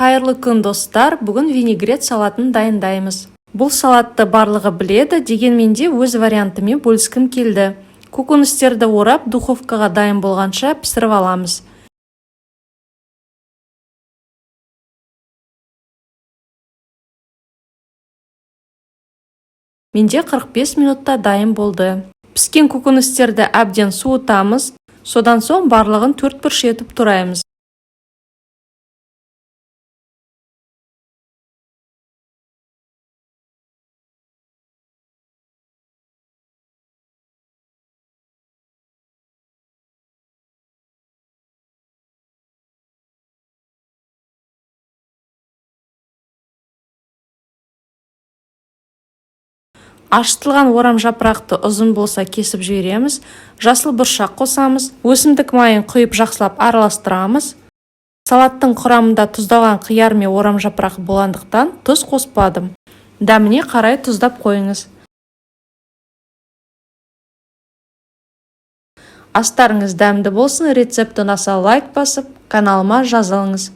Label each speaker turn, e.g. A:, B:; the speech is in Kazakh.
A: Қайырлы күн достар, бүгін винегрет салатын дайындаймыз. Бұл салатты барлығы біледі, дегенмен де өз вариантымен бөліскім келді. Көкөністерді орап, духовкаға дайын болғанша пісіріп аламыз. Менде 45 минутта дайын болды. Піскен көкөністерді әбден суытамыз, содан соң барлығын 4 бұрыш етіп тураймыз. Ашытылған орам жапырақты ұзын болса кесіп жібереміз. Жасыл бұршақ қосамыз. Өсімдік майын құйып жақсылап араластырамыз. Салаттың құрамында тұздалған қияр мен орам жапырақ болғандықтан тұз қоспадым. Дәміне қарай тұздап қойыңыз. Астарыңыз дәмді болсын, рецепті ұнаса лайк басып, каналыма жазылыңыз.